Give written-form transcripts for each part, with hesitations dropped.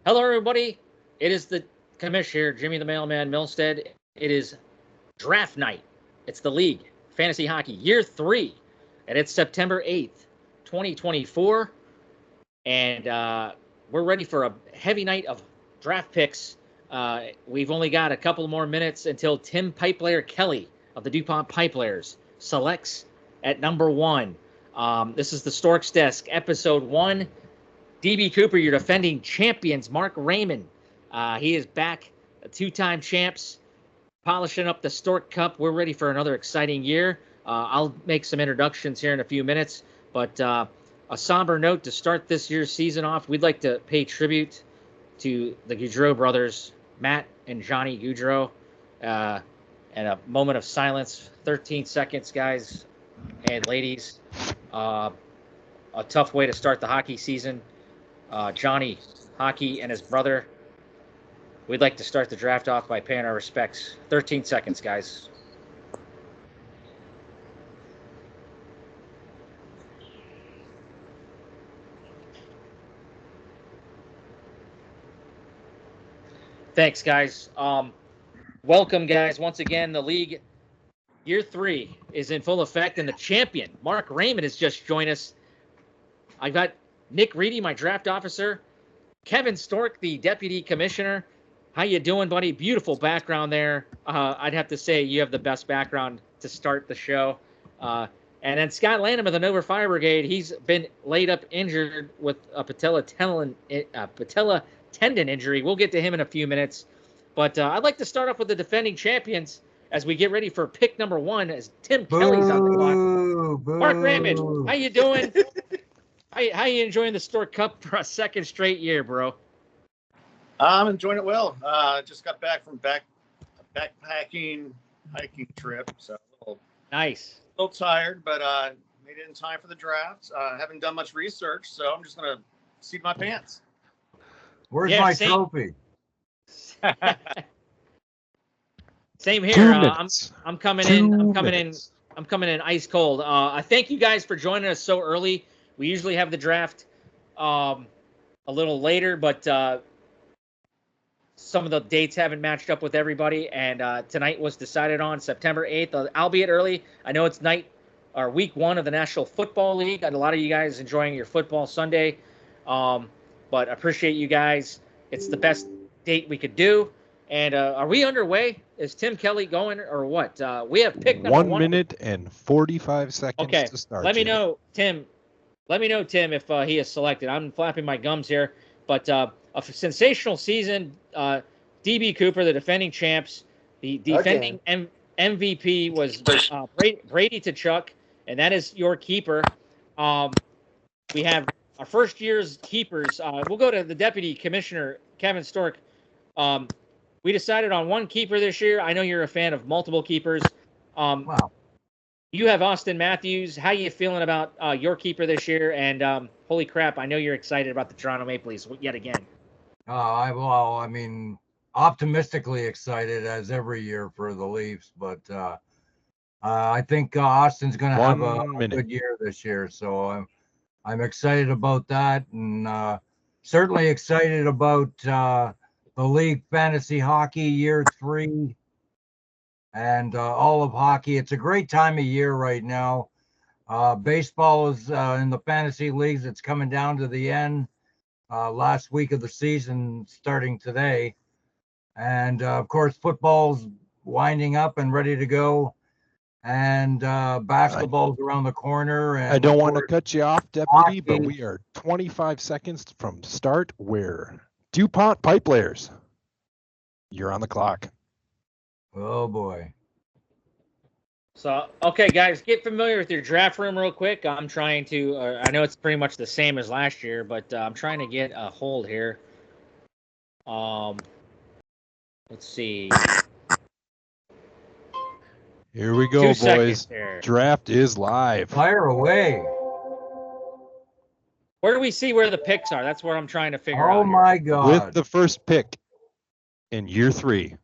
Hello, everybody. It is the commissioner, Jimmy the Mailman Milstead. It is draft night. It's the league, fantasy hockey, year 3, and it's September 8th, 2024. And we're ready for a heavy night of draft picks. We've only got a couple more minutes until Tim Pipelayer Kelly of the DuPont Pipelayers selects at number 1. This is the Storksdesk, episode 1. DB Cooper, your defending champions, Mark Raymond. He is back, two-time champs, polishing up the Stork Cup. We're ready for another exciting year. I'll make some introductions here in a few minutes, but a somber note to start this year's season off. We'd like to pay tribute to the Goudreau brothers, Matt and Johnny Goudreau, and a moment of silence, 13 seconds, guys and ladies. A tough way to start the hockey season. Johnny Hockey and his brother. We'd like to start the draft off by paying our respects. 13 seconds, guys. Thanks, guys. Welcome, guys. Once again, the league year 3 is in full effect, and the champion, Mark Raymond, has just joined us. I've got Nick Reedy, my draft officer. Kevin Stork, the deputy commissioner. How you doing, buddy? Beautiful background there. I'd have to say you have the best background to start the show. And then Scott Lanham of the Nova Fire Brigade. He's been laid up injured with a patella tendon injury. We'll get to him in a few minutes. But I'd like to start off with the defending champions as we get ready for pick number 1 as Tim Kelly's on the clock. Mark Raymond, how you doing? How you enjoying the Stork Cup for a second straight year, bro? I'm enjoying it well. Just got back from backpacking hiking trip, so Nice. A little tired, but made it in time for the draft. Haven't done much research, so I'm just gonna seat my pants. Where's my trophy? Same here. I'm coming in. I'm coming in ice cold. I thank you guys for joining us so early. We usually have the draft a little later, but some of the dates haven't matched up with everybody, and tonight was decided on September 8th, albeit early. I know it's week 1 of the National Football League. Got a lot of you guys enjoying your football Sunday, but I appreciate you guys. It's the best date we could do. And are we underway? Is Tim Kelly going or what? We have pick number 1. 1 minute and 45 seconds to start. Let me know, Tim. Let me know, Tim, if he is selected. I'm flapping my gums here. But a sensational season. DB Cooper, the defending champs. The defending MVP was Brady Tkachuk, and that is your keeper. We have our first year's keepers. We'll go to the deputy commissioner, Kevin Stork. We decided on one keeper this year. I know you're a fan of multiple keepers. Wow. You have Austin Matthews. How you feeling about your keeper this year? And holy crap, I know you're excited about the Toronto Maple Leafs yet again. I mean, optimistically excited as every year for the Leafs, but I think Austin's going to have a good year this year. So I'm excited about that, and certainly excited about the league fantasy hockey year 3. And all of hockey. It's a great time of year right now. Baseball is in the fantasy leagues. It's coming down to the end. Last week of the season starting today. And, of course, football's winding up and ready to go. And basketball's around the corner. And I don't want to cut you off, Deputy, but we are 25 seconds from start. We're DuPont Pipelayers. You're on the clock. Oh, boy. So, okay, guys, get familiar with your draft room real quick. I'm trying to, I know it's pretty much the same as last year, but I'm trying to get a hold here. Let's see. Here we go, boys. Draft is live. Fire away. Where do we see where the picks are? That's what I'm trying to figure out. Oh, my God. With the first pick in year 3.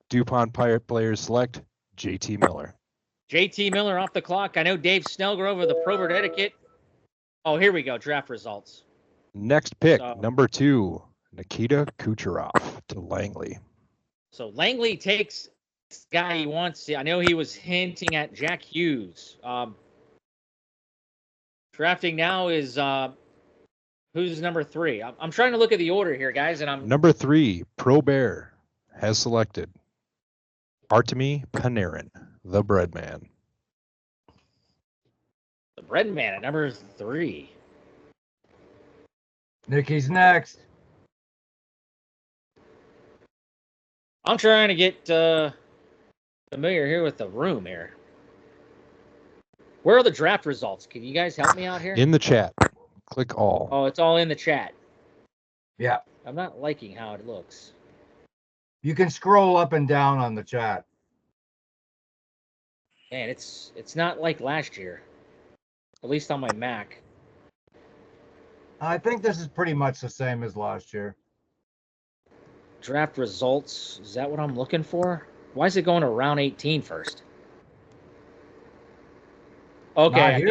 DuPont Pipelayers select JT Miller. JT Miller off the clock. I know Dave Snellgrove of the Probert Etiquette. Oh, here we go. Draft results. Next pick, number 2. Nikita Kucherov to Langley. So Langley takes this guy he wants. I know he was hinting at Jack Hughes. Drafting now is who's number 3? I'm trying to look at the order here, guys, and I'm Number 3, Pro Bear has selected Artemi Panarin, the bread man. the bread man at number 3. Nikki's next. I'm trying to get familiar here with the room here. Where are the draft results? Can you guys help me out here? In the chat, click all. Oh, it's all in the chat. Yeah. I'm not liking how it looks. You can scroll up and down on the chat. Man, it's not like last year. At least on my Mac. I think this is pretty much the same as last year. Draft results. Is that what I'm looking for? Why is it going to round 18 first? Okay,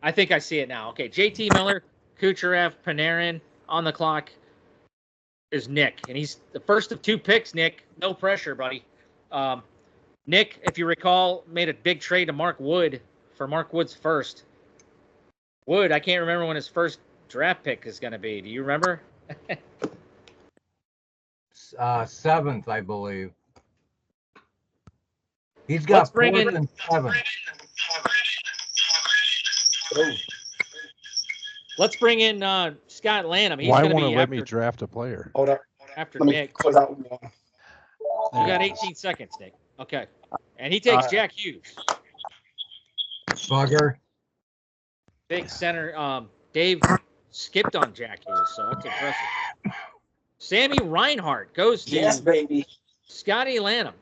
I think I see it now. Okay, JT Miller, Kucherov, Panarin on the clock is Nick, and he's the first of 2 picks. Nick, no pressure, buddy. Nick, if you recall, made a big trade to Mark Wood for Mark Wood's first. Wood, I can't remember when his first draft pick is going to be. Do you remember? 7th, I believe. He's got 4th and 7th. Let's bring in Scott Lanham. Why won't it let me draft a player? Hold up. After Let me Nick. close out one. You got 18 seconds, Nick. Okay. And he takes Jack Hughes. Bugger. Big center. Dave skipped on Jack Hughes, so that's impressive. Sammy Reinhart goes to baby. Scotty Lanham.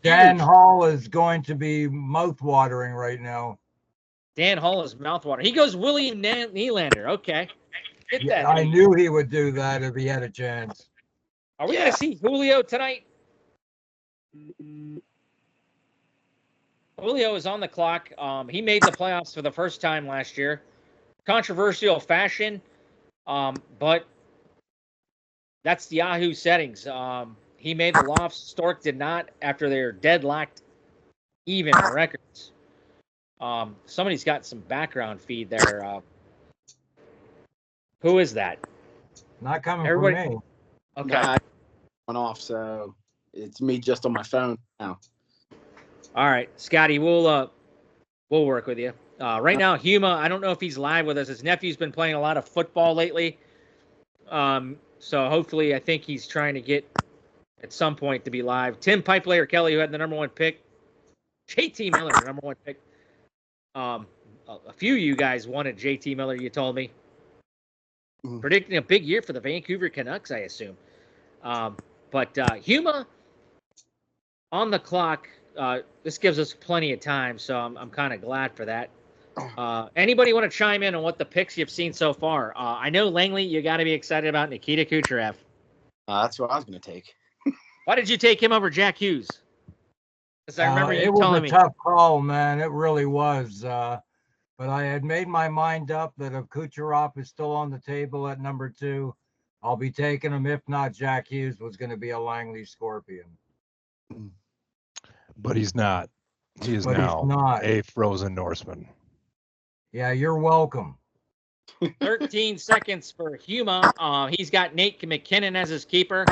Dan Hall is going to be mouth-watering right now. Dan Hall is mouthwater. He goes William Nylander. Okay. Get that. I knew he would do that if he had a chance. Are we going to see Julio tonight? Julio is on the clock. He made the playoffs for the first time last year. Controversial fashion, but that's the Yahoo settings. He made the lofts. Stork did not after they're deadlocked even records. Somebody's got some background feed there. Who is that? Not coming from me. Okay. I went off, so it's me just on my phone now. All right, Scotty, we'll work with you. Right now, Huma, I don't know if he's live with us. His nephew's been playing a lot of football lately. So hopefully, I think he's trying to get at some point to be live. Tim Pipelayer Kelly, who had the #1 pick. JT Miller, the #1 pick. A few of you guys wanted JT Miller, you told me. Predicting a big year for the Vancouver Canucks, I assume. But Huma on the clock. This gives us plenty of time, so I'm kind of glad for that. Anybody want to chime in on what the picks you've seen so far? I know, Langley, you got to be excited about Nikita Kucherov. That's what I was going to take. Why did you take him over Jack Hughes? Because I remember you telling me. It was a tough call, man. It really was. But I had made my mind up that if Kucherov is still on the table at number 2, I'll be taking him. If not, Jack Hughes was going to be a Langley Scorpion. But he's not. He is now a frozen Norseman. Yeah, you're welcome. 13 seconds for Huma. He's got Nate McKinnon as his keeper.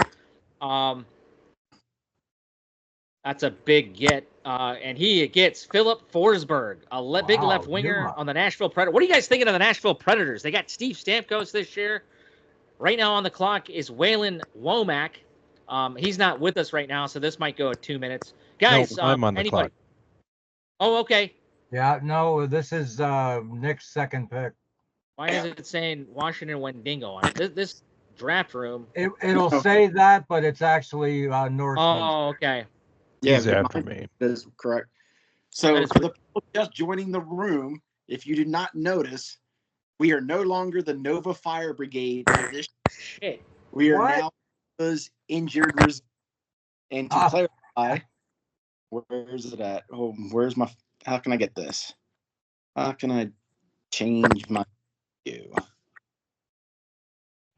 That's a big get. And he gets Philip Forsberg, big left winger on the Nashville Predators. What are you guys thinking of the Nashville Predators? They got Steve Stamkos this year. Right now on the clock is Waylon Womack. He's not with us right now, so this might go at 2 minutes. Guys, no, I'm on the clock. Oh, okay. Yeah, no, this is Nick's second pick. Why is it saying Washington Wendigo on it? This draft room. It'll say that, but it's actually Norseman. Oh, okay. Yeah, he's after me. That is correct. So for the people just joining the room, if you did not notice, we are no longer the Nova Fire Brigade. Shit. We are now those injured. And to clarify, where is it at? Oh, where's my? How can I get this? How can I change my view?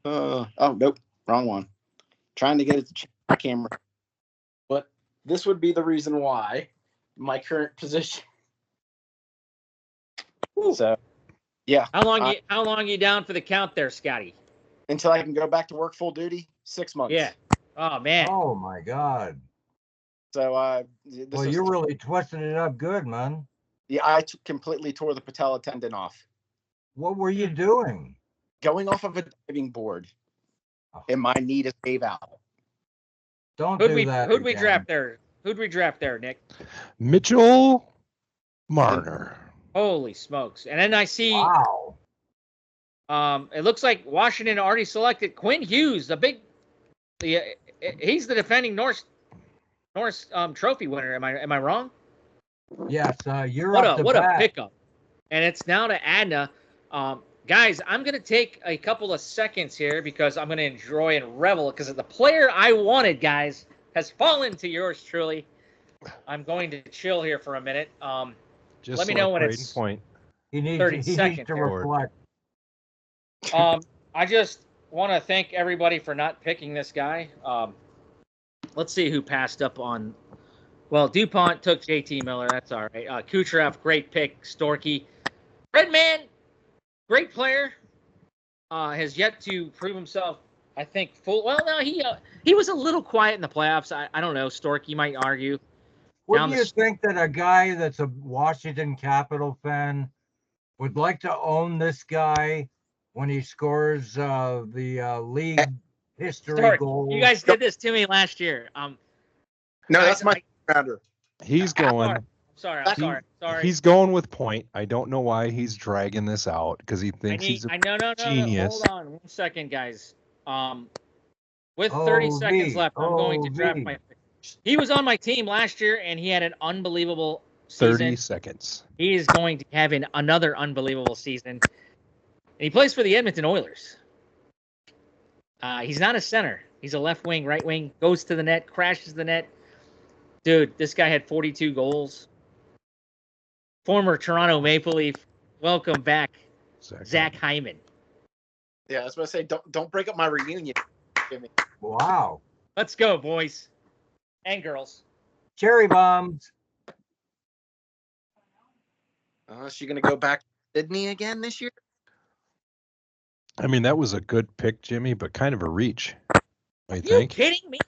Oh nope. Wrong one. Trying to get it to check my camera. But this would be the reason why my current position. So, yeah. How long you down for the count there, Scotty? Until I can go back to work full duty, 6 months. Yeah. Oh man. Oh my God. So, Well, you really twisted it up good, man. Yeah, I completely tore the patella tendon off. What were you doing? Going off of a diving board, and my knee just gave out. Don't do that. Who'd we draft there? Who'd we draft there, Nick? Mitchell Marner. Holy smokes! And then I see. Wow. It looks like Washington already selected Quinn Hughes, he's the defending Norse Trophy winner. Am I wrong? Yes, you're What up to a bat. pickup! And it's now to Adna. Guys, I'm gonna take a couple of seconds here because I'm gonna enjoy and revel because the player I wanted, guys, has fallen to yours truly. I'm going to chill here for a minute. Just let me know when it's point. He needs 30 seconds to here. reflect. I just want to thank everybody for not picking this guy. Let's see who passed up on. Well, DuPont took JT Miller. That's all right. Kucherov, great pick. Storky. Redman, great player. Has yet to prove himself, I think, full. Well, no, he was a little quiet in the playoffs. I don't know. Stork, you might argue. Wouldn't you think that a guy that's a Washington Capital fan would like to own this guy when he scores the league history Stork, goal? you guys did this to me last year. No, that's my rounder. He's going. Sorry. He's going with point. I don't know why he's dragging this out because he thinks he's a genius. Hold on 1 second, guys. With 30 seconds left, I'm going to draft my pick. He was on my team last year, and he had an unbelievable season. 30 seconds. He is going to have another unbelievable season. And he plays for the Edmonton Oilers. He's not a center. He's a left wing, right wing, goes to the net, crashes the net. Dude, this guy had 42 goals. Former Toronto Maple Leaf. Welcome back, Zach Hyman. Yeah, I was going to say, don't break up my reunion. Jimmy. Wow. Let's go, boys and girls. Cherry bombs. Is she going to go back to Sydney again this year? I mean, that was a good pick, Jimmy, but kind of a reach. I think. You kidding me?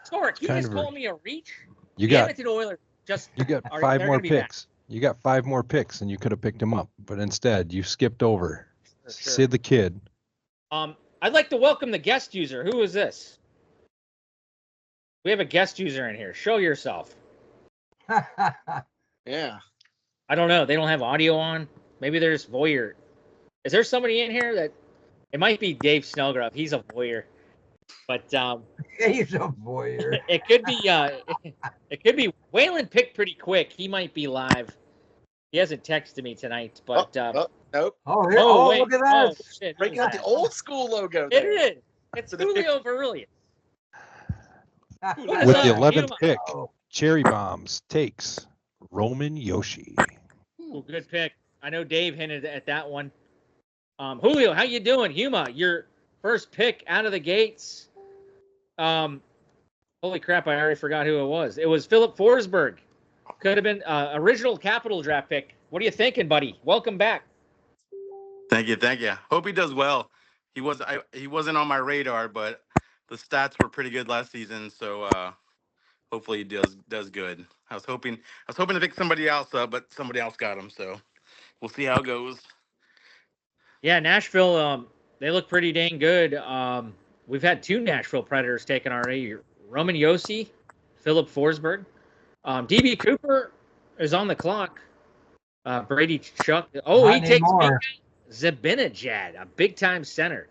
Stork, you just called me a reach? You got Edmonton Oilers. You got 5 more picks. You got 5 more picks, and you could have picked him up, but instead you skipped over Sid the Kid. I'd like to welcome the guest user. Who is this? We have a guest user in here. Show yourself. Yeah. I don't know. They don't have audio on. Maybe there's voyeur. Is there somebody in here that it might be Dave Snellgrove? He's a voyeur. But he's a voyeur. It could be Waylon picked pretty quick. He might be live. He hasn't texted me tonight, but nope. Wait, look at that. Shit, breaking out the old school logo It there. is. It's Julio Verrillion. With the 11th pick, Cherry Bombs takes Roman Yoshi. Ooh, good pick. I know Dave hinted at that one. Julio, how you doing? Huma, your first pick out of the gates. Holy crap, I already forgot who it was. It was Philip Forsberg. Could have been original Capital draft pick. What are you thinking, buddy? Welcome back. Thank you. Hope he does well. He wasn't on my radar, but the stats were pretty good last season, so hopefully he does good. I was hoping to pick somebody else up, but somebody else got him, so we'll see how it goes. Yeah, Nashville, they look pretty dang good. We've had 2 Nashville Predators taken already. Roman Josi, Philip Forsberg. DB Cooper is on the clock. Brady Chuck. Oh, Not he takes anymore. Zibanejad, a big-time center.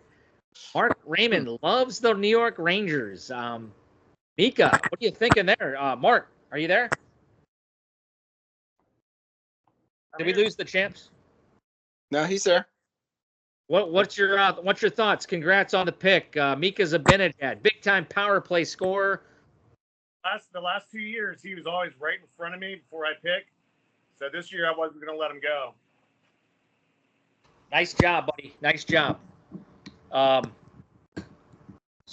Mark Raymond loves the New York Rangers. Mika, what are you thinking there? Mark, are you there? Did we lose the champs? No, he's there. What's your thoughts? Congrats on the pick. Mika Zibanejad, big-time power play scorer. The last 2 years, he was always right in front of me before I pick. So this year, I wasn't going to let him go. Nice job, buddy. Nice job.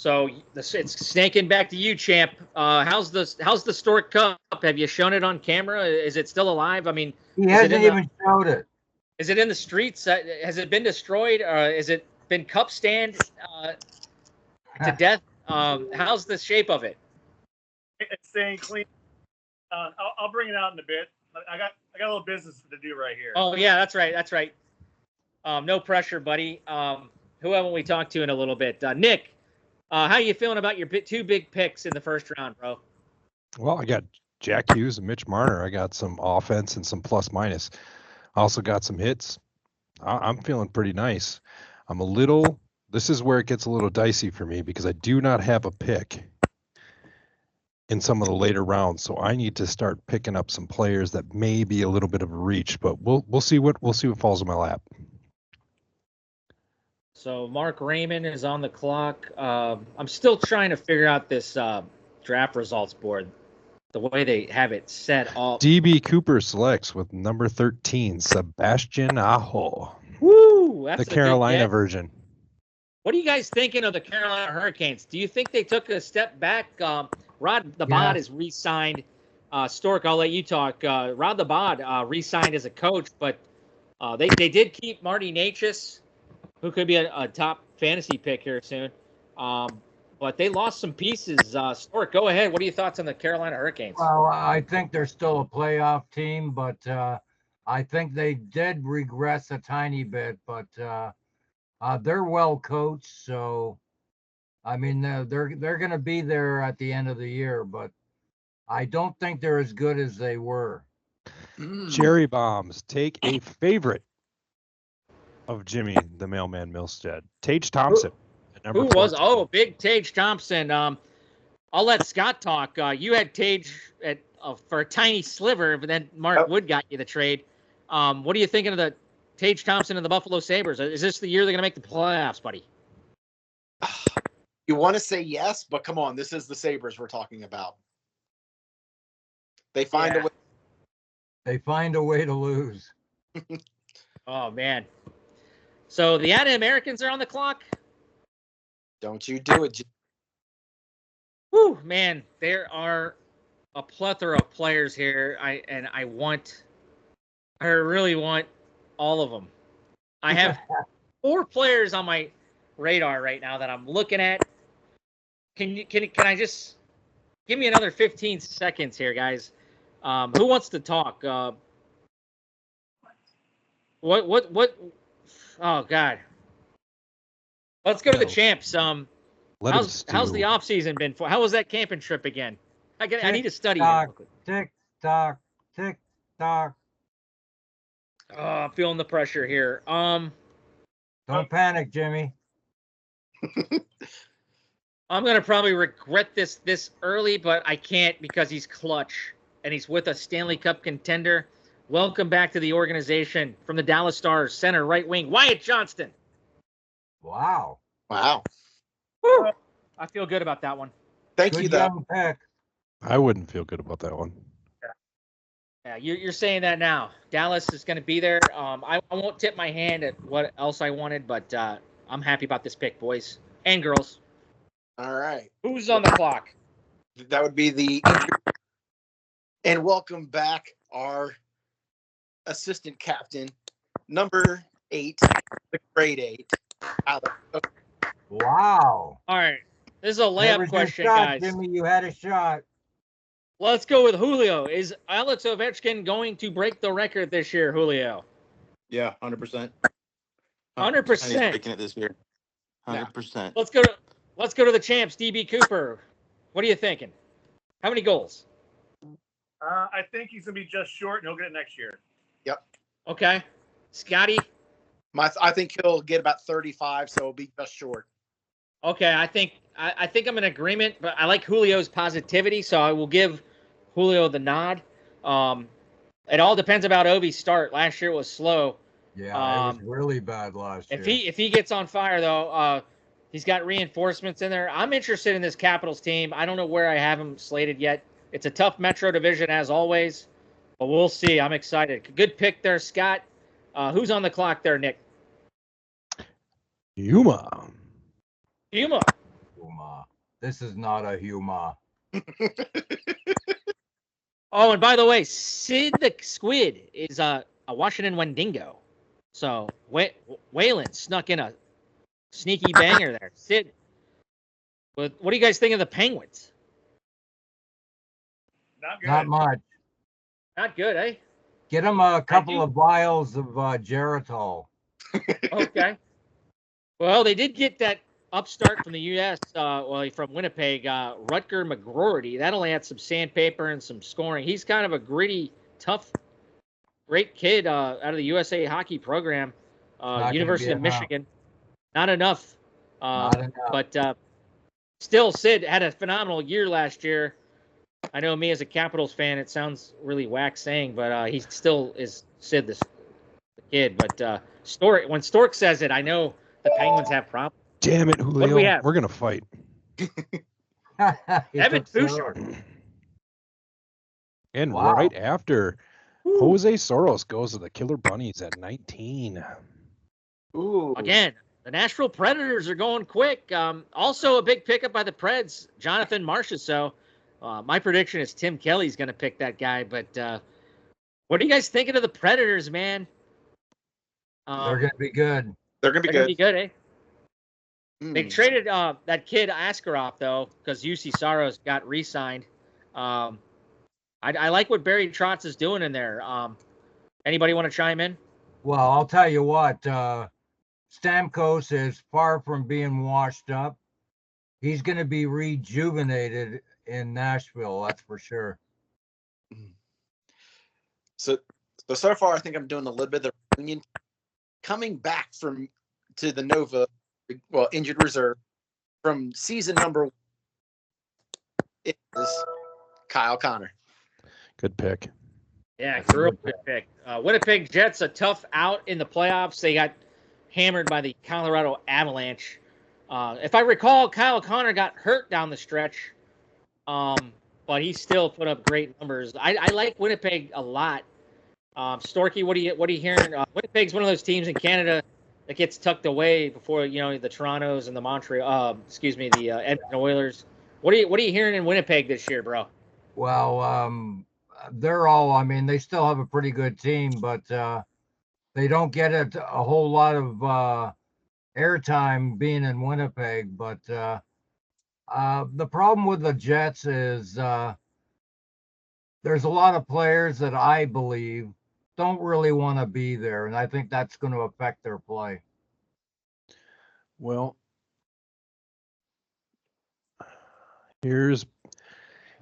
So it's snaking back to you, champ. How's the Stork Cup? Have you shown it on camera? Is it still alive? I mean, He hasn't even showed it. Is it in the streets? Has it been destroyed? Has it been cup stand to death? How's the shape of it? It's staying clean. I'll bring it out in a bit. I got a little business to do right here. Oh yeah, that's right. That's right. No pressure, buddy. Who haven't we talked to in a little bit? Nick, how you feeling about your two big picks in the first round, bro? Well, I got Jack Hughes and Mitch Marner. I got some offense and some plus minus. I also got some hits. I'm feeling pretty nice. This is where it gets a little dicey for me because I do not have a pick in some of the later rounds. So I need to start picking up some players that may be a little bit of a reach, but we'll see what falls in my lap. So Mark Raymond is on the clock. I'm still trying to figure out this draft results board, the way they have it set up. DB Cooper selects with number 13, Sebastian Aho. Woo! That's the Carolina version. What are you guys thinking of the Carolina Hurricanes? Do you think they took a step back? Rod the Bod is re-signed. Stork, I'll let you talk. Rod the Bod re-signed as a coach, but they did keep Marty Natchez, who could be a top fantasy pick here soon. But they lost some pieces. Stork, go ahead. What are your thoughts on the Carolina Hurricanes? Well, I think they're still a playoff team, but I think they did regress a tiny bit. But they're well coached, so I mean they're going to be there at the end of the year. But I don't think they're as good as they were. Jerry Bombs, take a favorite of Jimmy the Mailman Milstead, Tage Thompson. Who was? Oh, big Tage Thompson. I'll let Scott talk. You had Tage for a tiny sliver, but then Mark Wood got you the trade. What are you thinking of the Tage Thompson and the Buffalo Sabres? Is this the year they're going to make the playoffs, buddy? You want to say yes, but come on, this is the Sabres we're talking about. They find a way. They find a way to lose. Oh man. So the Americans are on the clock. Don't you do it. Whew, man, there are a plethora of players here. I really want all of them. I have 4 players on my radar right now that I'm looking at. Can I just give me another 15 seconds here, guys? Who wants to talk? What? Oh God. Let's go to the champs. How's the off season been for? How was that camping trip again? I need to study it. Tick tock, tick tock. Oh, I'm feeling the pressure here. Don't panic, Jimmy. I'm gonna probably regret this early, but I can't because he's clutch and he's with a Stanley Cup contender. Welcome back to the organization from the Dallas Stars, center right wing, Wyatt Johnston. Wow. Woo. I feel good about that one. Thank you, though. I wouldn't feel good about that one. Yeah, you're saying that now. Dallas is going to be there. I won't tip my hand at what else I wanted, but I'm happy about this pick, boys and girls. All right. Who's on the clock? That would be the. And welcome back, our assistant captain, number 8, the grade 8. Alex. Wow. All right. This is a layup question, guys. Jimmy, you had a shot. Let's go with Julio. Is Alex Ovechkin going to break the record this year, Julio? Yeah, 100%. 100%. He's breaking it this year. 100%. Let's go to the champs, DB Cooper. What are you thinking? How many goals? I think he's going to be just short, and he'll get it next year. Yep. Okay. Scotty? I think he'll get about 35, so it'll be just short. Okay, I think I'm in agreement, but I like Julio's positivity, so I will give Julio the nod. It all depends about Ovi's start. Last year was slow. Yeah, it was really bad last year. If he gets on fire though, he's got reinforcements in there. I'm interested in this Capitals team. I don't know where I have him slated yet. It's a tough Metro division as always, but we'll see. I'm excited. Good pick there, Scott. Who's on the clock there, Nick? Yuma. Huma. This is not a Huma. Oh, and by the way, Sid the Squid is a Washington Wendigo. So Waylon snuck in a sneaky banger there. Sid, but what do you guys think of the Penguins? Not good. Not much. Not good, eh? Get them a couple of vials of Geritol. Okay. Well, they did get that upstart from the U.S., from Winnipeg, Rutger McGroarty. That only had some sandpaper and some scoring. He's kind of a gritty, tough, great kid out of the USA hockey program, University of Michigan. Not enough. Not enough. But still, Sid had a phenomenal year last year. I know me as a Capitals fan, it sounds really whack saying, but he still is Sid the kid. But Stork, when Stork says it, I know the Penguins have problems. Damn it, Julio. What do we have? We're going to fight. Evan Bouchard. And right after, Jose Soros goes to the Killer Bunnies at 19. Ooh. Again, the Nashville Predators are going quick. Also a big pickup by the Preds, Jonathan Marchessault. My prediction is Tim Kelly's going to pick that guy. But what are you guys thinking of the Predators, man? They're going to be good. They're going to be They're good. Gonna be good, eh? They traded that kid Askarov, though, because UC Saros got re-signed. I like what Barry Trotz is doing in there. Anybody want to chime in? Well, I'll tell you what. Stamkos is far from being washed up. He's going to be rejuvenated in Nashville, that's for sure. So far, I think I'm doing a little bit of the reunion. Coming back to the Nova, injured reserve from season number 1 is Kyle Connor. Good pick. Yeah, real good pick. Winnipeg Jets, a tough out in the playoffs. They got hammered by the Colorado Avalanche. If I recall, Kyle Connor got hurt down the stretch, but he still put up great numbers. I like Winnipeg a lot. Storky, what are you hearing? Winnipeg's one of those teams in Canada that gets tucked away before the Torontos and the the Edmonton Oilers. What are you hearing in Winnipeg this year, bro? Well, they're all. I mean, they still have a pretty good team, but they don't get a whole lot of airtime being in Winnipeg. But the problem with the Jets is there's a lot of players that I believe don't really want to be there, and I think that's going to affect their play. Well, here's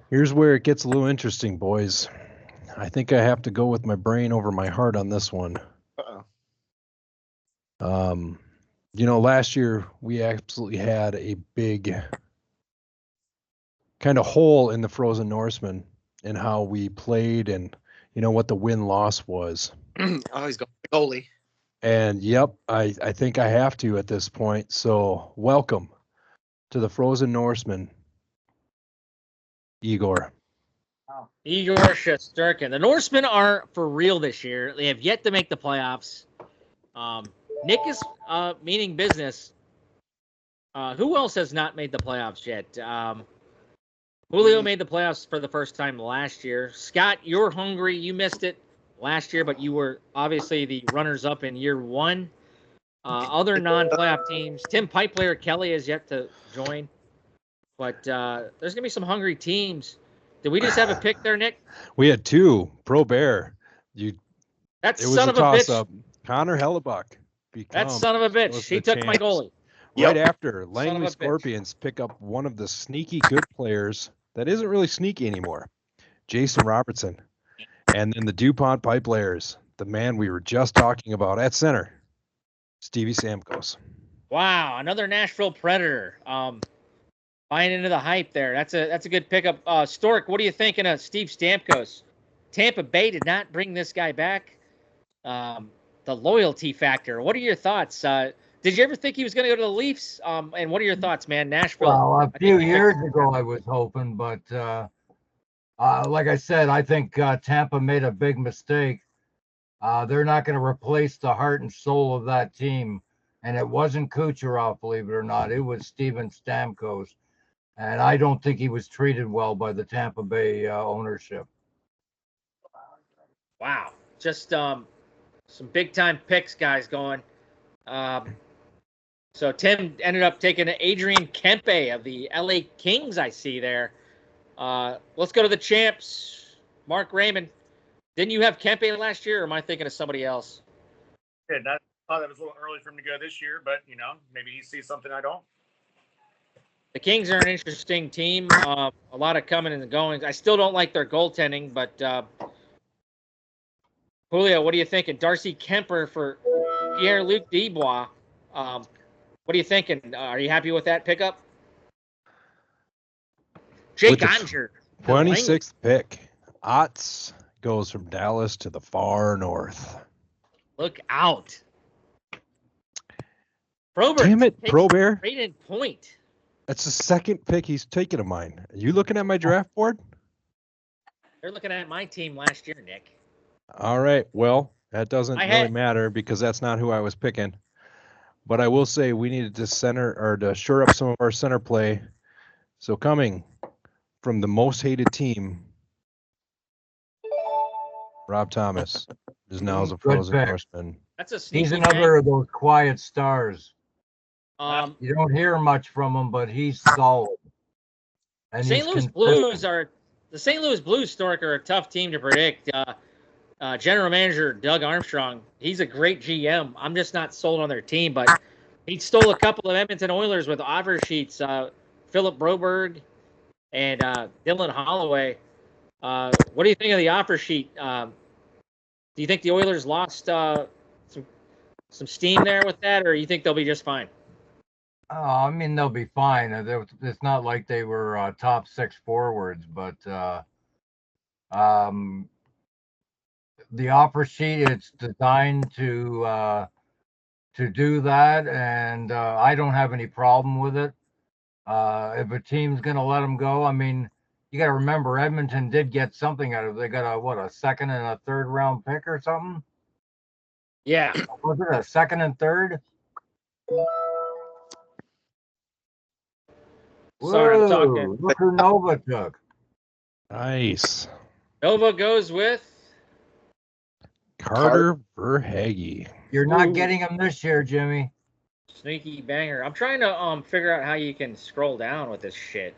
where it gets a little interesting, boys. I think I have to go with my brain over my heart on this one. Uh-oh. Last year we absolutely had a big kind of hole in the Frozen Norseman and how we played and what the win-loss was. Oh, he's going the goalie. And yep, I think I have to at this point. So welcome to the Frozen Norseman, Igor. Igor Shesterkin. The Norsemen are for real this year. They have yet to make the playoffs. Nick is meaning business. Who else has not made the playoffs yet? Julio made the playoffs for the first time last year. Scott, you're hungry. You missed it last year, but you were obviously the runners-up in year one. Other non-playoff teams, Tim Pipelayer Kelly has yet to join. But there's going to be some hungry teams. Did we just have a pick there, Nick? We had two. Pro Bear. That It was son a of a toss-up. bitch. Connor Hellebuck. That son of a bitch. He took my goalie. Right after, Son of Langley a bitch. Scorpions pick up one of the sneaky good players that isn't really sneaky anymore, Jason Robertson. And then the DuPont Pipelayers, the man we were just talking about at center, Stevie Stamkos. Wow, another Nashville Predator. Buying into the hype there. That's a good pickup. Stork, what are you thinking of Steve Stamkos? Tampa Bay did not bring this guy back. The loyalty factor. What are your thoughts? Did you ever think he was going to go to the Leafs? And what are your thoughts, man? Nashville. Well, a few years ago I was hoping, but like I said, I think Tampa made a big mistake. They're not going to replace the heart and soul of that team. and it wasn't Kucherov, believe it or not. It was Steven Stamkos, and I don't think he was treated well by the Tampa Bay ownership. Wow, just some big time picks, guys, going. So Tim ended up taking Adrian Kempe of the LA Kings. I see there. Let's go to the champs. Mark Raymond. Didn't you have Kempe last year, or am I thinking of somebody else? Yeah, I thought that was a little early for him to go this year, but maybe he sees something I don't. The Kings are an interesting team. A lot of coming and going. I still don't like their goaltending, but Julio, what are you thinking? Darcy Kemper for Pierre-Luc Dubois. What are you thinking? Are you happy with that pickup? Jake Onger. 26th pick. Otts goes from Dallas to the far north. Look out. Probert. Damn it, Probert. Right in point. That's the second pick he's taken of mine. Are you looking at my draft board? They're looking at my team last year, Nick. All right. Well, that doesn't really matter because that's not who I was picking. But I will say we needed to to shore up some of our center play. So coming from the most hated team, Rob Thomas is now as a Frozen Norseman. That's a sneaky He's another of those quiet stars. You don't hear much from him, but he's solid. And the St. Louis Blues, Stork, are a tough team to predict. General manager Doug Armstrong, he's a great GM. I'm just not sold on their team, but he stole a couple of Edmonton Oilers with offer sheets. Philip Broberg and Dylan Holloway. What do you think of the offer sheet? Do you think the Oilers lost some steam there with that, or you think they'll be just fine? I mean, they'll be fine. It's not like they were top six forwards, but the offer sheet, it's designed to do that, and I don't have any problem with it. If a team's going to let them go, I mean, you got to remember Edmonton did get something out of it. They got a second and a third round pick or something. Yeah. Was it a second and third? Sorry, Whoa, I'm talking. look who Nova took. Nice. Nova goes with Carter Verhaeghe. You're not getting him this year, Jimmy. Sneaky banger. I'm trying to figure out how you can scroll down with this shit.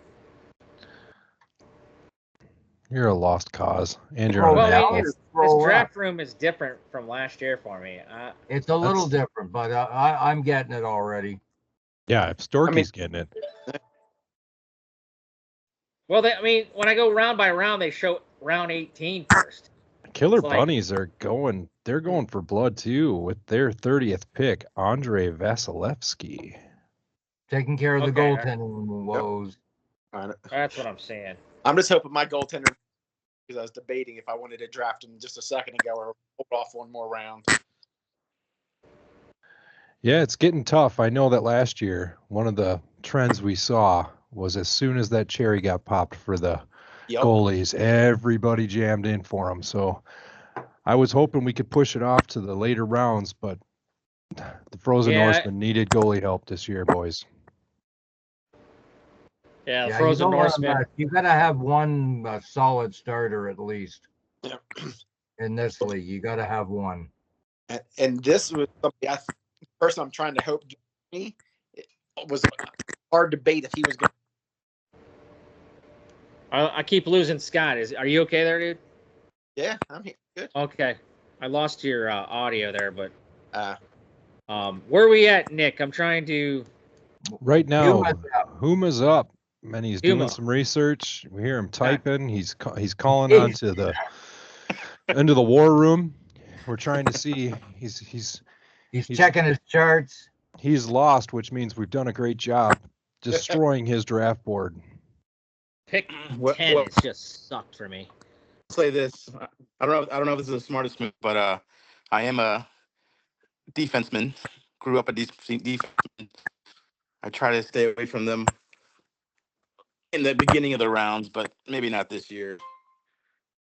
You're a lost cause. And you're his draft room is different from last year for me. It's a little different, but I'm getting it already. Yeah, if Storky's getting it. Well, when I go round by round, they show round 18 first. Killer Bunnies are going. They're going for blood too with their 30th pick, Andre Vasilevsky. Taking care of the goaltending woes. That's what I'm saying. I'm just hoping my goaltender, because I was debating if I wanted to draft him just a second ago or hold off one more round. Yeah, it's getting tough. I know that last year, one of the trends we saw was as soon as that cherry got popped for the goalies, everybody jammed in for them. So I was hoping we could push it off to the later rounds, but the Frozen Norsemen needed goalie help this year, boys. Yeah, Frozen Norsemen. You got to have one solid starter at least. Yeah. In this league, you got to have one. And this was something the person I'm trying to hope me. It was a hard debate if he was going to. I keep losing Scott. Are you okay there, dude? Yeah, I'm here. Good. Okay. I lost your audio there, but where are we at, Nick? I'm trying to. Right now, Huma's up, and he's doing some research. We hear him typing. He's calling onto the into the war room. We're trying to see. He's checking his charts. He's lost, which means we've done a great job destroying his draft board. Pick 10 has just sucked for me. I'll say this. I don't know if this is the smartest move, but I am a defenseman. Grew up a defenseman. I try to stay away from them in the beginning of the rounds, but maybe not this year.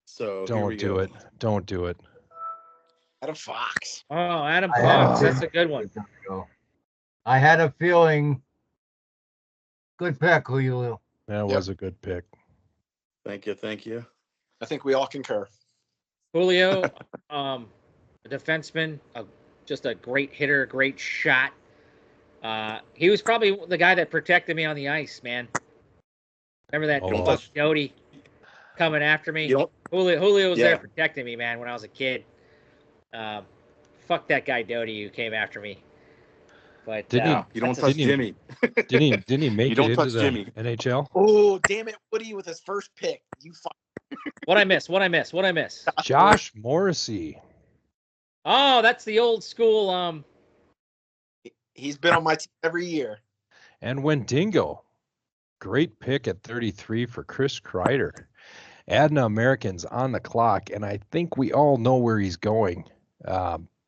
So don't do it. Don't do it. Adam Fox. Oh, Adam Fox. That's a good one. I had a feeling. Good pick, Julio. That was a good pick. Thank you. Thank you. I think we all concur. Julio, a defenseman, just a great hitter, great shot. He was probably the guy that protected me on the ice, man. Remember that fuck Doty coming after me? Julio was there protecting me, man, when I was a kid. Fuck that guy Doty who came after me. But you don't touch Jimmy. Didn't he make you it don't into touch the Jimmy. NHL? Oh, damn it, Woody with his first pick. You What I miss? Josh Morrissey. Oh, that's the old school. He's been on my team every year. And Wendigo. Great pick at 33 for Chris Kreider. Adna Americans on the clock, and I think we all know where he's going.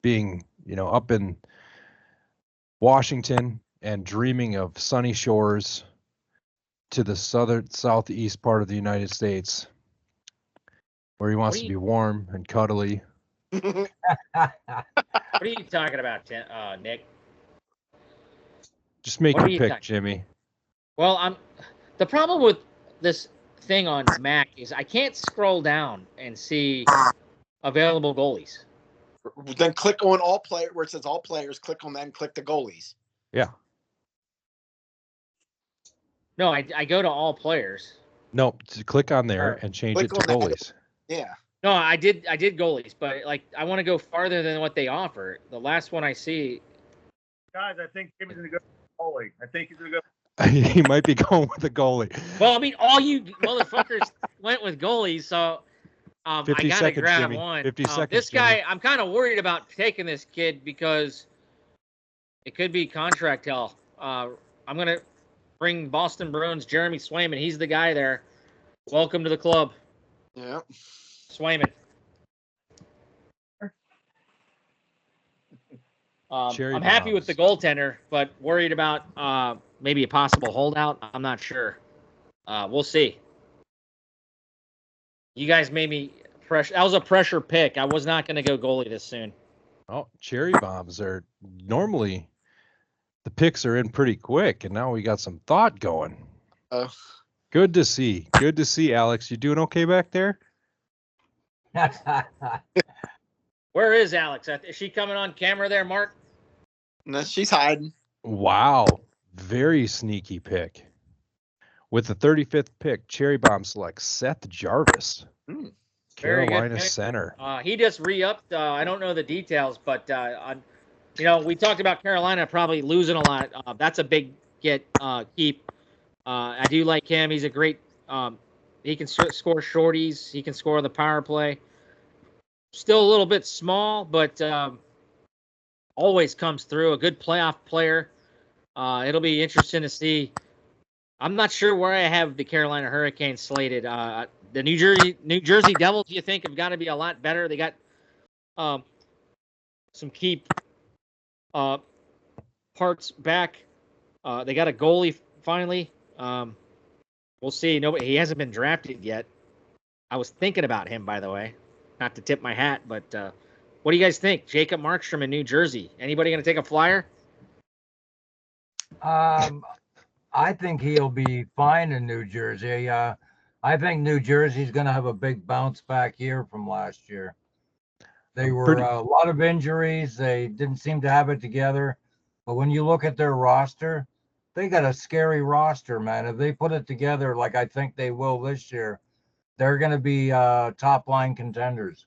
Being, up in Washington and dreaming of sunny shores to the southeast part of the United States, where he wants to be warm and cuddly. What are you talking about, Nick? Just make your pick, Jimmy. Well, the problem with this thing on Mac is I can't scroll down and see available goalies. Then click on all player where it says all players. Click on that and click the goalies. Yeah. No, I go to all players. No, click on there and change it to goalies. Yeah. No, I did goalies, but I want to go farther than what they offer. The last one I see. Guys, I think Jimmy's gonna go goalie. I think he's gonna go. He might be going with the goalie. Well, I mean, all you motherfuckers went with goalies, so I gotta grab Jimmy. one. 50 seconds. This guy, Jimmy. I'm kind of worried about taking this kid because it could be contract hell. I'm gonna bring Boston Bruins Jeremy Swayman. He's the guy there. Welcome to the club. Yeah. Swayman. I'm happy with the goaltender, but worried about maybe a possible holdout. I'm not sure. We'll see. You guys made me pressure. That was a pressure pick. I was not going to go goalie this soon. Oh, cherry bombs are normally the picks are in pretty quick, and now we got some thought going. Good to see. Good to see, Alex. You doing okay back there? Where is Alex? Is she coming on camera there, Mark? No, she's hiding. Wow. Very sneaky pick. With the 35th pick, Cherry Bomb selects Seth Jarvis, Carolina center. He just re-upped. I don't know the details, but we talked about Carolina probably losing a lot. That's a big keep. I do like him. He's a great. He can score shorties. He can score on the power play. Still a little bit small, but always comes through. A good playoff player. It'll be interesting to see. I'm not sure where I have the Carolina Hurricanes slated. The New Jersey Devils, you think, have got to be a lot better. They got some key parts back. They got a goalie finally. We'll see. He hasn't been drafted yet. I was thinking about him, by the way. Not to tip my hat, but what do you guys think? Jacob Markstrom in New Jersey. Anybody going to take a flyer? I think he'll be fine in New Jersey. I think New Jersey's going to have a big bounce back year from last year. They were a lot of injuries. They didn't seem to have it together. But when you look at their roster, they got a scary roster, man. If they put it together like I think they will this year, they're going to be top line contenders.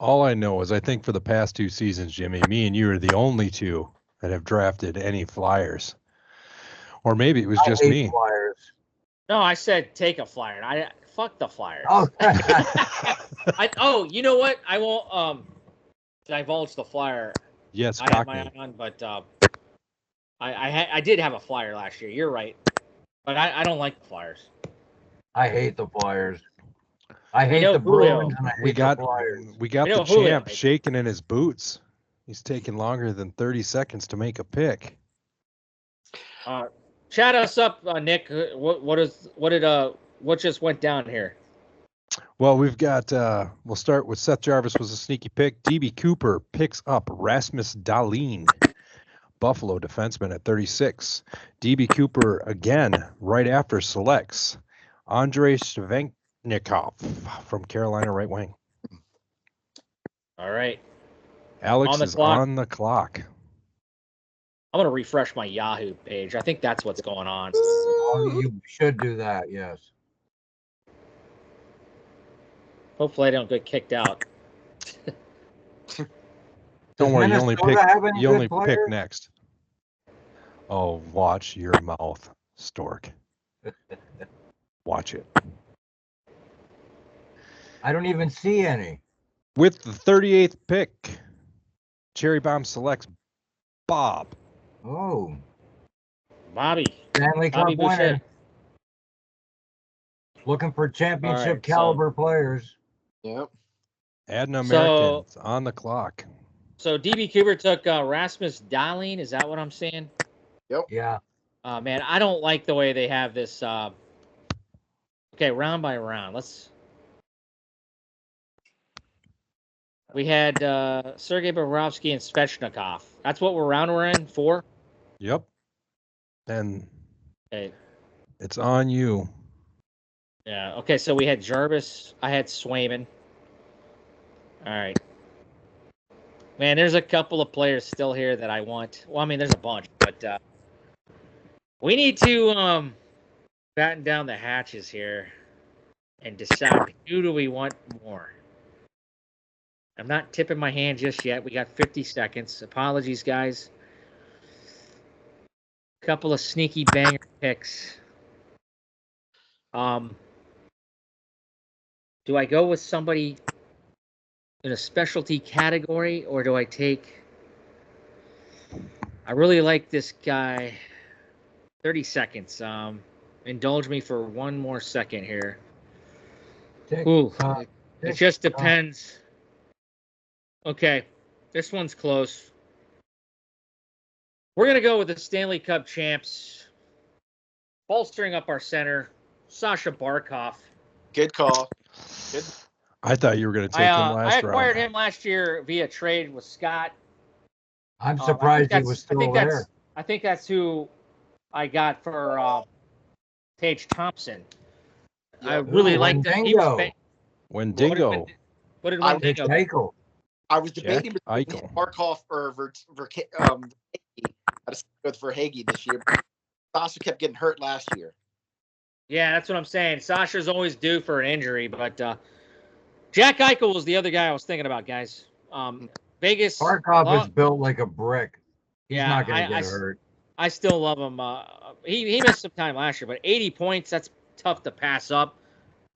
All I know is I think for the past 2 seasons, Jimmy, me and you are the only two that have drafted any Flyers. Or maybe it was just me. Flyers. No, I said take a flyer. Fuck the Flyers. Oh, you know what? I won't divulge the flyer. Yes, I have my eye on, but I did have a flyer last year. You're right, but I don't like the Flyers. I hate the Flyers. I hate the Bruins. And I hate the Flyers. We got the champ shaking in his boots. He's taking longer than 30 seconds to make a pick. Chat us up, Nick. What just went down here? Well, we've got. We'll start with Seth Jarvis was a sneaky pick. DB Cooper picks up Rasmus Dahlin. Buffalo defenseman at 36. DB Cooper again, right after selects Andrei Shvenknikov from Carolina right wing. All right. Alex is on the clock. I'm going to refresh my Yahoo page. I think that's what's going on. Oh, you should do that, yes. Hopefully I don't get kicked out. Don't worry, you only Minnesota pick next. Oh, watch your mouth, Stork. Watch it. I don't even see any. With the 38th pick, Cherry Bomb selects Bob. Oh, Bobby. Stanley Cup Bobby winner. Boucher. Looking for championship All right, caliber players. Yep. Adding Americans on the clock. So DB Cooper took Rasmus Dahlin. Is that what I'm saying? Yep. Yeah. Man, I don't like the way they have this. Okay, round by round. We had Sergei Bobrovsky and Svechnikov. That's what round we're in, 4? Yep. And Okay. it's on you. Yeah. Okay, so we had Jarvis. I had Swayman. All right. Man, there's a couple of players still here that I want. Well, I mean, there's a bunch, but we need to batten down the hatches here and decide who do we want more. I'm not tipping my hand just yet. We got 50 seconds. Apologies, guys. Couple of sneaky banger picks. Do I go with somebody in a specialty category, or do I take... I really like this guy. 30 seconds. Indulge me for one more second here. Ooh, it just depends. Okay, this one's close. We're going to go with the Stanley Cup champs. Bolstering up our center, Sasha Barkov. Good call. Good. I thought you were going to take him last round. I acquired him last year via trade with Scott. I'm surprised he was still there. I think that's who I got for Tage Thompson. I really like that. He was Wendigo. What did Wendigo get? I was debating between Barkov or Verhage. I decided to go for Verhage this year. Sasha kept getting hurt last year. Yeah, that's what I'm saying. Sasha's always due for an injury, but Jack Eichel was the other guy I was thinking about, guys. Vegas. Barkov is built like a brick. He's not going to get hurt. I still love him. He missed some time last year, but 80 points, that's tough to pass up.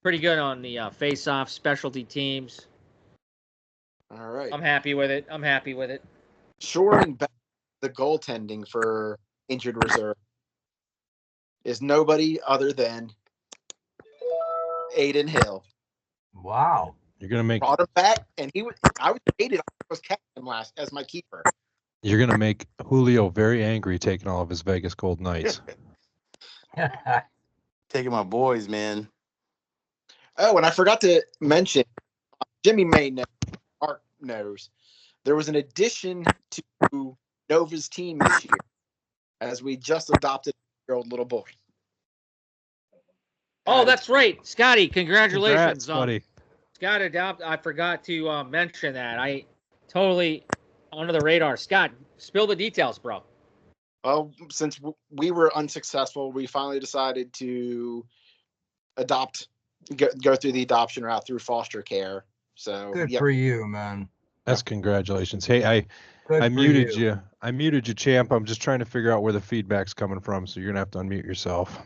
Pretty good on the face-off specialty teams. All right. I'm happy with it. Shoring back the goaltending for injured reserve is nobody other than Aiden Hill. Wow. You're going to make... Brought him back, and I was debated. I was captain him last as my keeper. You're going to make Julio very angry taking all of his Vegas Gold Knights. Taking my boys, man. Oh, and I forgot to mention, Jimmy may know, Mark knows, there was an addition to Nova's team this year as we just adopted your old little boy. Oh, that's right. Scotty, congratulations. Congrats, buddy. Scott I forgot to mention that. I totally under the radar. Scott, spill the details, bro. Well, since we were unsuccessful, we finally decided to go through the adoption route through foster care. So good for you, man. That's congratulations. Hey, I muted you. I muted you, champ. I'm just trying to figure out where the feedback's coming from, so you're gonna have to unmute yourself.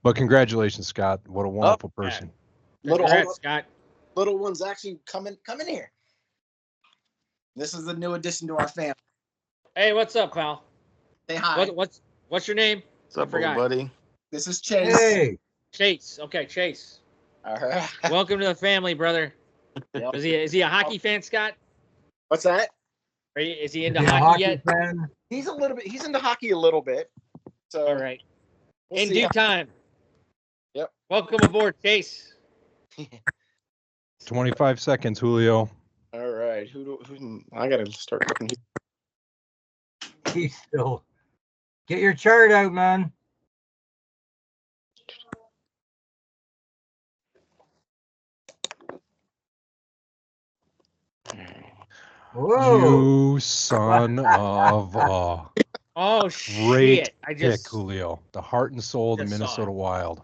But congratulations, Scott. What a wonderful person. Scott. Little one's actually coming here. This is the new addition to our family. Hey, what's up, pal? Say hi. What's your name? What's up, buddy? This is Chase. Hey. Chase. Okay, Chase. All right. Welcome to the family, brother. Yep. Is he a hockey fan, Scott? What's that? Is he into hockey yet? Fan? He's a little bit. He's into hockey a little bit. So all right. In due time. Yep. Welcome aboard, Chase. 25 seconds, Julio. All right. Who I gotta start looking. He's still. Get your chart out, man. Whoa. You son of a Oh great shit! I pick, just Julio. The heart and soul of the just saw Minnesota it. Wild.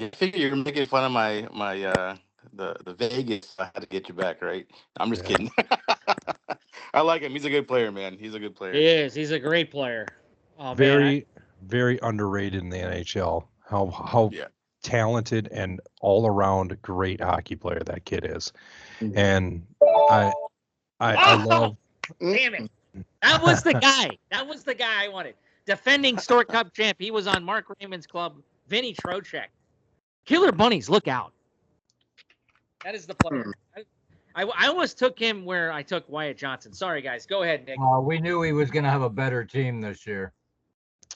I figure you're making fun of my the Vegas. I had to get you back, right? I'm just Yeah. kidding. I like him. He's a good player, man. He's a good player. He is. He's a great player. Oh man, Very, very underrated in the NHL. How Yeah. talented and all around great hockey player that kid is. Mhm. And I love damn it! That was the guy. That was the guy I wanted. Defending Stork Cup champ. He was on Mark Raymond's club. Vinny Trocheck. Killer Bunnies, look out! That is the player. I almost took him where I took Wyatt Johnson. Sorry, guys. Go ahead, Nick. We knew he was going to have a better team this year.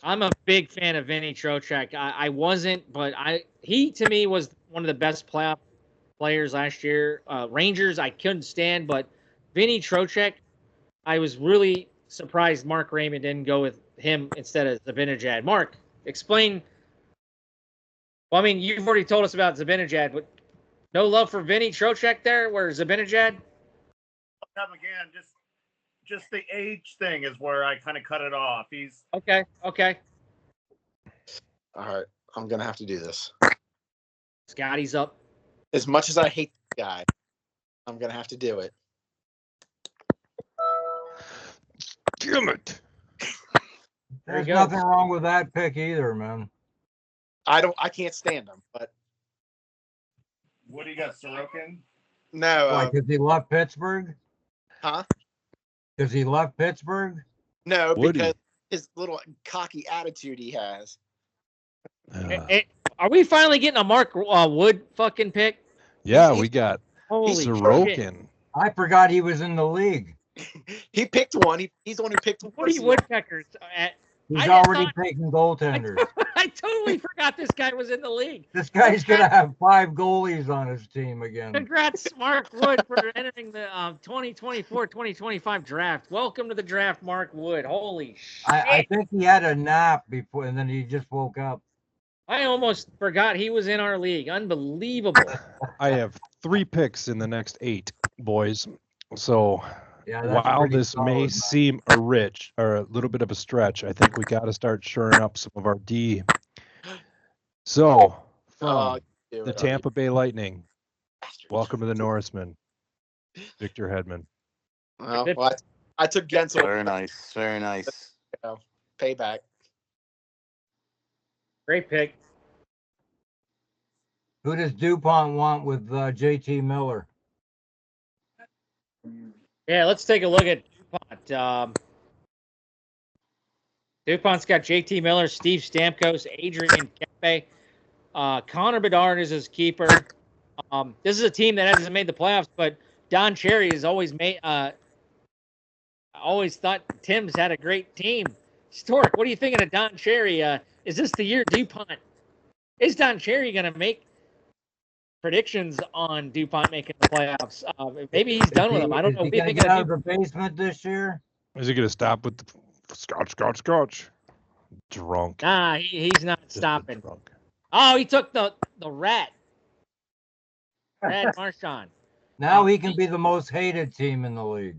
I'm a big fan of Vinny Trocheck. I wasn't, but he to me was one of the best playoff players last year. Rangers I couldn't stand, but Vinny Trocheck, I was really surprised Mark Raymond didn't go with him instead of Zibanejad. Mark, explain. Well, I mean, you've already told us about Zibanejad, but no love for Vinny Trocheck there, where Zibanejad? Come again, just the age thing is where I kind of cut it off. He's Okay. All right, I'm gonna have to do this. Scotty's up. As much as I hate the guy, I'm gonna have to do it. damn it. There's nothing wrong with that pick either, man. I can't stand him, but what do you got, Sorokin? no. Why, because he left Pittsburgh? Huh? Because he left Pittsburgh? No, Woody. because his little cocky attitude he has. Are we finally getting a Mark Wood fucking pick? Yeah, we got Holy shit. Sorokin. I forgot he was in the league. He picked one. He's the one who picked one. 40 Woodpeckers. He's I already thought- taking goaltenders. I totally forgot this guy was in the league. This guy's going to have 5 goalies on his team again. Congrats, Mark Wood, for entering the 2024-2025 draft. Welcome to the draft, Mark Wood. Holy shit. I think he had a nap before, and then he just woke up. I almost forgot he was in our league. Unbelievable. I have 3 picks in the next 8, boys. So Yeah, that's while pretty this solid, may man. seem a little bit of a stretch, I think we got to start shoring up some of our D. So from the Tampa Bay Lightning, welcome to the Norseman, Victor Hedman. Well, I took Gensel. Very nice. Very nice. Payback. Great pick. Who does DuPont want with JT Miller? Yeah, let's take a look at DuPont. DuPont's got JT Miller, Steve Stamkos, Adrian Kempe. Connor Bedard is his keeper. This is a team that hasn't made the playoffs, but Don Cherry has always made. Always thought Tim's had a great team. Stork, what are you thinking of Don Cherry? Is this the year DuPont? Is Don Cherry going to make predictions on DuPont making the playoffs? Maybe he's done with them. I don't know. Is he gonna get out of the basement this year? Is he going to stop with the scotch? Drunk. Nah, he's not Just a stopping. drunk. Oh, he took the rat. Brad Marchand. Now he can be the most hated team in the league.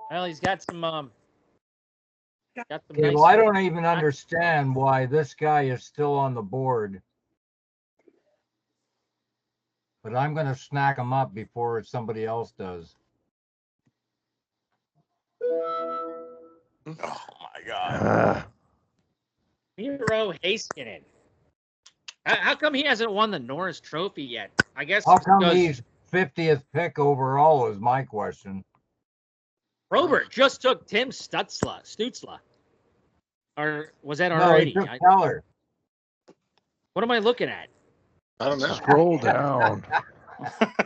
Well, he's got some. Okay, nice. well, I don't even understand why this guy is still on the board. But I'm going to snack him up before somebody else does. Oh my God. Miro Heiskanen. How come he hasn't won the Norris Trophy yet? I guess How come because he's 50th pick overall is my question. Robert just took Tim Stutzla. Or was that No, already? he took Keller. What am I looking at? I don't know. Scroll down.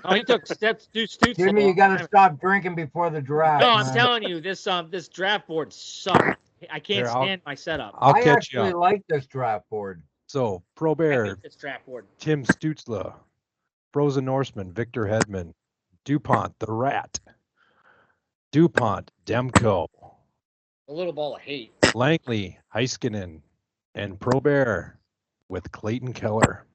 Oh, he took Stutzla. Jimmy, you got to stop drinking before the draft. No, I'm man. telling you, this draft board sucks. I can't Here, stand my setup. I'll I catch you actually up. like this draft board. So, I Probert, hate this draft board. Tim Stutzla, Frozen Norseman, Victor Hedman, DuPont, the Rat, DuPont, Demko, A little ball of hate. Langley, Heiskanen, and Probert with Clayton Keller.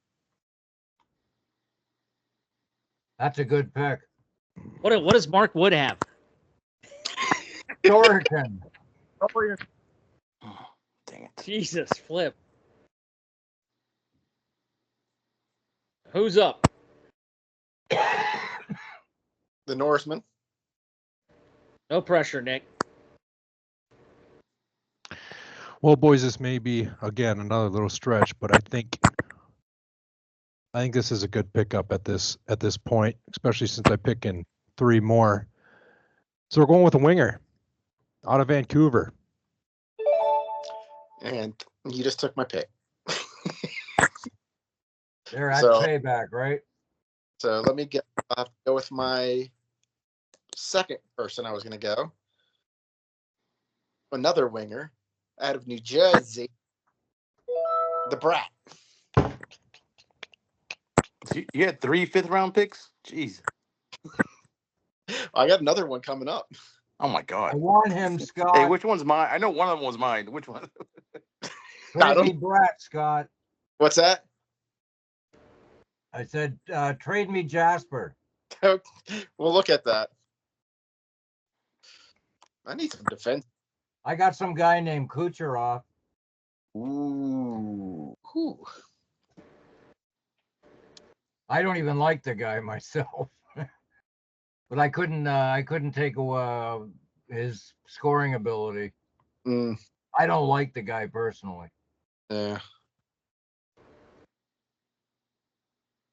That's a good pick. What does Mark Wood have? Thornton. Oh, dang it. Jesus, flip. Who's up? The Norseman. No pressure, Nick. Well, boys, this may be again another little stretch, but I think this is a good pickup at this point, especially since I pick in 3 more. So we're going with a winger out of Vancouver. And you just took my pick. They're at So- payback, right? So let me I'll have to go with my second person I was going to go. Another winger out of New Jersey. The Brat. You had 3 5th-round picks? Jeez. I got another one coming up. Oh, my I God. want him, Scott. Hey, which one's mine? I know one of them was mine. Which one? I Trade me don't- Brett, Scott. What's that? I said, trade me Jasper. We'll look at that. I need some defense. I got some guy named Kucherov. Ooh. Whew. I don't even like the guy myself, but I couldn't take his scoring ability. Mm, I don't like the guy personally. yeah.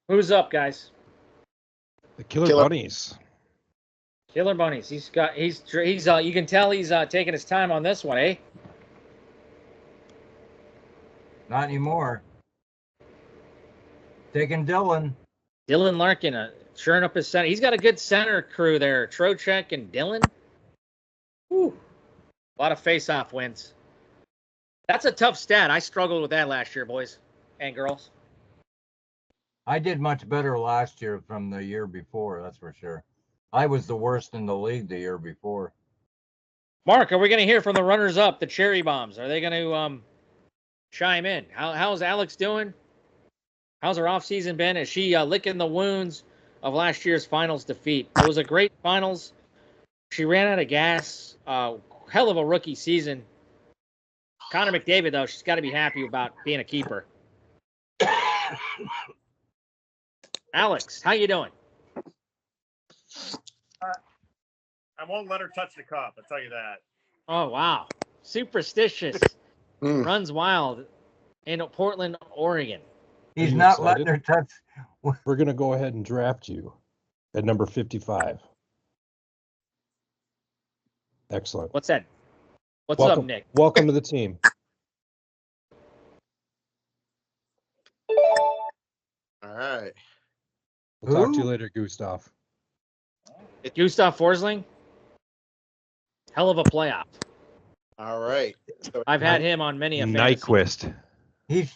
Who's up, guys? The Killer Killer- Bunnies. Killer Bunnies. He's you can tell he's taking his time on this one, eh? Not anymore. Taking Dylan. Dylan Larkin, shoring up his center. He's got a good center crew there. Trocheck and Dylan. Whew. A lot of face-off wins. That's a tough stat. I struggled with that last year, boys and girls. I did much better last year from the year before, that's for sure. I was the worst in the league the year before. Mark, are we going to hear from the runners-up, the Cherry Bombs? Are they going to chime in? How's Alex doing? How's her offseason been? Is she licking the wounds of last year's finals defeat? It was a great finals. She ran out of gas. Hell of a rookie season. Connor McDavid, though, she's got to be happy about being a keeper. Alex, how you doing? I won't let her touch the cup. I'll tell you that. Oh, wow. Superstitious. Mm. Runs wild in Portland, Oregon. He's you not letting excited? her touch. We're going to go ahead and draft you at number 55. Excellent. What's that? What's welcome, up, Nick? Welcome to the team. All right. We'll talk to you Who? later, Gustav. Gustav Forsling? Hell of a playoff. All right. So I've had him on many a fantasy. Nyquist. He's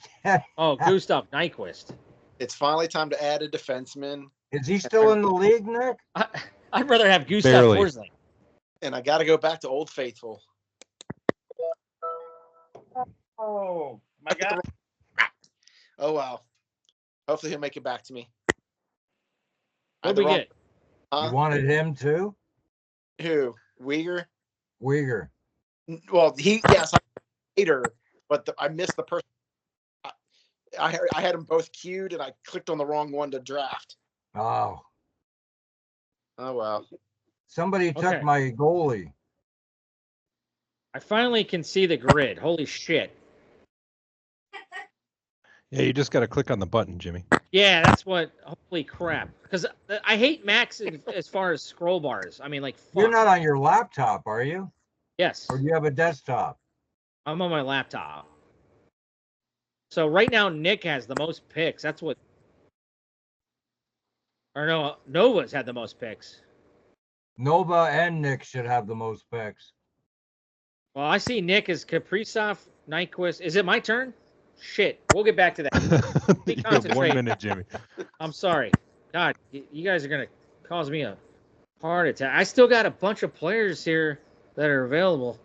Oh, Gustav Nyquist. it's finally time to add a defenseman, is he still in the league, Nick? I'd rather have Gustav Barely. Forsling. and I got to go back to Old Faithful. Oh, my God. Oh, wow. Hopefully he'll make it back to me. I What'd had the we wrong- get? Huh? You wanted him too? Who? Uyghur? Uyghur. Well, yes, I hater, but I missed the person. I had them both queued, and I clicked on the wrong one to draft. Oh, Oh, wow. somebody took Okay. my goalie. I finally can see the grid. Holy shit. Yeah, you just got to click on the button, Jimmy. Yeah, that's what. Holy crap. Because I hate Max as far as scroll bars. I mean, like, fuck. You're not on your laptop, are you? Yes. Or do you have a desktop? I'm on my laptop. So right now, Nick has the most picks. That's what. Or no, Nova's had the most picks. Nova and Nick should have the most picks. Well, I see Nick as Kaprizov, Nyquist. Is it my turn? Shit. We'll get back to that. You have concentrate. 1 minute, Jimmy. I'm sorry. God, you guys are going to cause me a heart attack. I still got a bunch of players here that are available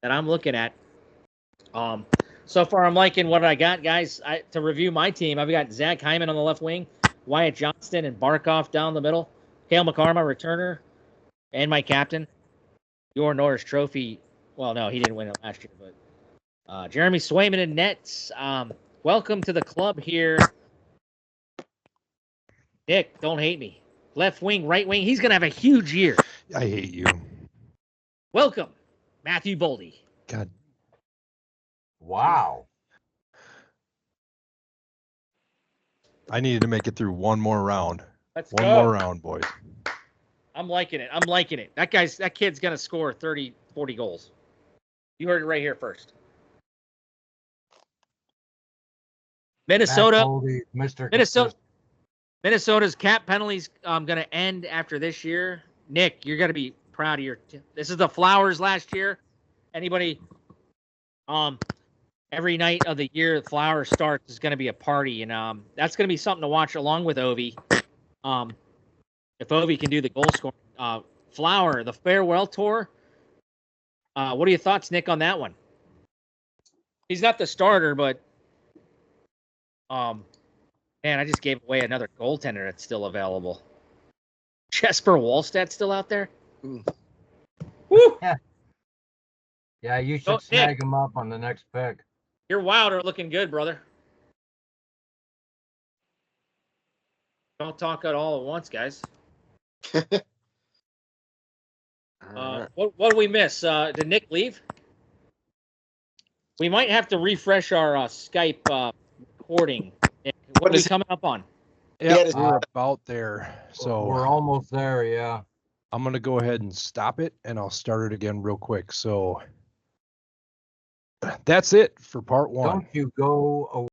that I'm looking at. So far I'm liking what I got, guys. To review my team, I've got Zach Hyman on the left wing, Wyatt Johnston and Barkov down the middle, Cale McCarr, my returner, and my captain. Your Norris Trophy. Well, no, he didn't win it last year, but Jeremy Swayman in nets. Welcome to the club here. Nick, don't hate me. Left wing, right wing. He's going to have a huge year. I hate you. Welcome, Matthew Boldy. God. Wow. I needed to make it through one more round. Let's one go. more round, boys. I'm liking it. I'm liking it. That kid's going to score 30, 40 goals. You heard it right here first. Minnesota. Boldy, Mr. Minnesota's cap penalties going to end after this year. Nick, you're going to be proud of your team. This is the Flowers last year. Anybody every night of the year the Flowers starts is going to be a party, and that's going to be something to watch along with Ovi. If Ovi can do the goal scoring. Flower, the farewell tour. What are your thoughts, Nick, on that one? He's not the starter, but man, I just gave away another goaltender that's still available. Jesper Wallstedt still out there? Woo! Yeah, you should snag him up on the next pick. Your Wilder looking good, brother. Don't talk it all at once, guys. What did we miss? Did Nick leave? We might have to refresh our Skype recording. What are we coming up on? Yeah, we're about there. So we're almost there, yeah. I'm going to go ahead and stop it, and I'll start it again real quick. So that's it for part one. Don't you go away.